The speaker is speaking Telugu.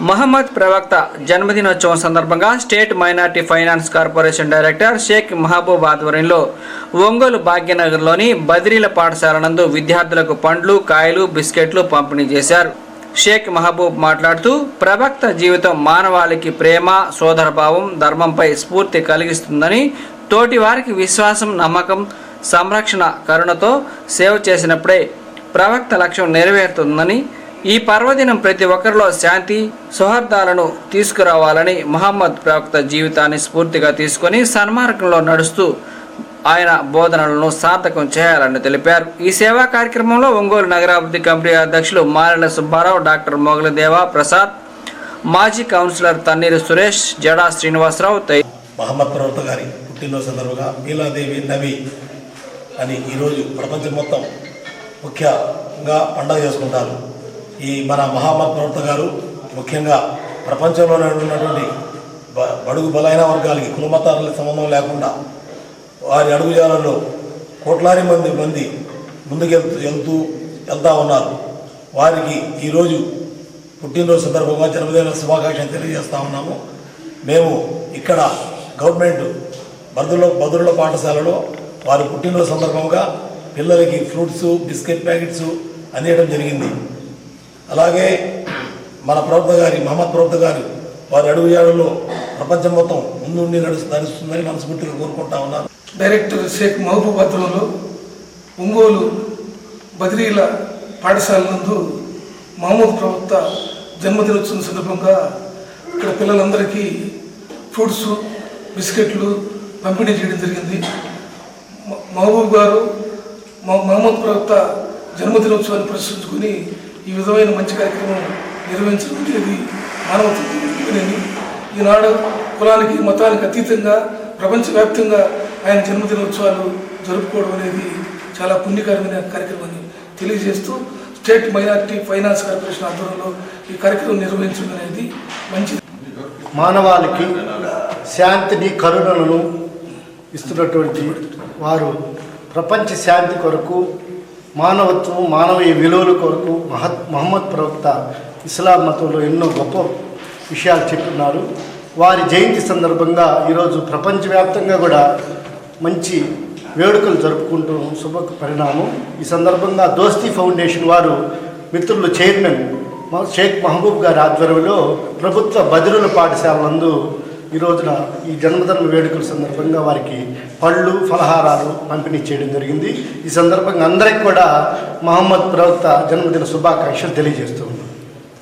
మహమ్మద్ ప్రవక్త జన్మదినోత్సవం సందర్భంగా state minority finance corporation director Shaik Mahaboob ఆధ్వర్యంలో ఒంగోలు భాగ్యనగర్లోని బదిరీల పాఠశాల నందు విద్యార్థులకు పండ్లు, కాయలు, బిస్కెట్లు పంపిణీ చేశారు. షేక్ మహబూబ్ మాట్లాడుతూ ప్రవక్త జీవితం మానవాళికి ప్రేమ, సోదరభావం, ధర్మంపై స్ఫూర్తి కలిగిస్తుందని, తోటి వారికి విశ్వాసం, నమ్మకం, సంరక్షణ, కరుణతో సేవ చేసినప్పుడే ప్రవక్త లక్ష్యం నెరవేరుతుందని, ఈ పర్వదినం ప్రతి ఒక్కరిలో శాంతి, సౌహార్దాలను తీసుకురావాలని, మహమ్మద్ ప్రవక్త జీవితాన్ని స్ఫూర్తిగా తీసుకొని సన్మార్గంలో నడుస్తూ ఆయన బోధనలను సార్థకం చేయాలని తెలిపారు. ఈ సేవా కార్యక్రమంలో ఒంగోలు నగరాభివృద్ధి కమిటీ అధ్యక్షులు మారెల సుబ్బారావు, డాక్టర్ మొగలదేవ ప్రసాద్, మాజీ కౌన్సిలర్ తన్నీరు సురేష్, జడా శ్రీనివాసరావు. మహమ్మద్ ప్రవక్త గారి పుట్టినరోజు సందర్భంగా మీలాదేవి నబీ అని ఈరోజు ప్రపంచం మొత్తం ముఖ్యంగా పండుగ చేసుకుంటారు. ఈ మన మహమ్మద్ ప్రవక్త గారు ముఖ్యంగా ప్రపంచంలోనే ఉన్నటువంటి బడుగు బలైన వర్గాలకి కులమతాల సంబంధం లేకుండా వారి అడుగుజాలలో కోట్లాది మంది వెళ్తా ఉన్నారు. వారికి ఈరోజు పుట్టినరోజు సందర్భంగా జన్మదిన శుభాకాంక్షలు తెలియజేస్తూ ఉన్నాము. మేము ఇక్కడ గవర్నమెంట్ బదురుల పాఠశాలలో వారి పుట్టినరోజు సందర్భంగా పిల్లలకి ఫ్రూట్స్, బిస్కెట్ ప్యాకెట్స్ అందించడం జరిగింది. అలాగే మన ప్రవక్త గారి మహమ్మద్ ప్రవక్త గారు వారి అడుగుజాడలో ప్రపంచం మొత్తం ముందుండి నడుస్తుందని మనస్ఫూర్తిగా కోరుకుంటా ఉన్నారు. డైరెక్టర్ షేక్ మహబూబ్ ఆధ్వర్యంలో ఒంగోలు బదిరీల పాఠశాల నందు మహమ్మద్ ప్రవక్త జన్మదినోత్సవం సందర్భంగా ఇక్కడ పిల్లలందరికీ ఫ్రూట్స్, బిస్కెట్లు పంపిణీ చేయడం జరిగింది. మహబూబ్ గారు మహమ్మద్ ప్రవక్త జన్మదినోత్సవాన్ని ప్రదర్శించుకుని ఈ విధమైన మంచి కార్యక్రమం నిర్వహించడం అనేది మానవత్వం. ఈనాడు కులానికి, మతానికి అతీతంగా ప్రపంచవ్యాప్తంగా ఆయన జన్మదినోత్సవాలు జరుపుకోవడం అనేది చాలా పుణ్యకరమైన కార్యక్రమాన్ని తెలియజేస్తూ స్టేట్ మైనార్టీ ఫైనాన్స్ కార్పొరేషన్ ఆధ్వర్యంలో ఈ కార్యక్రమం నిర్వహించడం అనేది మంచిది. మానవాళికి శాంతిని, కరుణలను ఇస్తున్నటువంటి వారు ప్రపంచ శాంతి కొరకు, మానవత్వం, మానవీయ విలువల కొరకు మహమ్మద్ ప్రవక్త ఇస్లాం మతంలో ఎన్నో గొప్ప విషయాలు చెప్తున్నారు. వారి జయంతి సందర్భంగా ఈరోజు ప్రపంచవ్యాప్తంగా కూడా మంచి వేడుకలు జరుపుకుంటూ శుభ పరిణామం. ఈ సందర్భంగా దోస్తీ ఫౌండేషన్ వారు మిత్రులు చైర్మన్ షేక్ మహబూబ్ గారి ఆధ్వర్యంలో ప్రభుత్వ బదిరుల పాఠశాల నందు ఈ రోజున ఈ జన్మదిన వేడుకల సందర్భంగా వారికి పళ్ళు, ఫలహారాలు పంపిణీ చేయడం జరిగింది. ఈ సందర్భంగా అందరికీ కూడా మహమ్మద్ ప్రవక్త జన్మదిన శుభాకాంక్షలు తెలియజేస్తూ ఉన్నాం.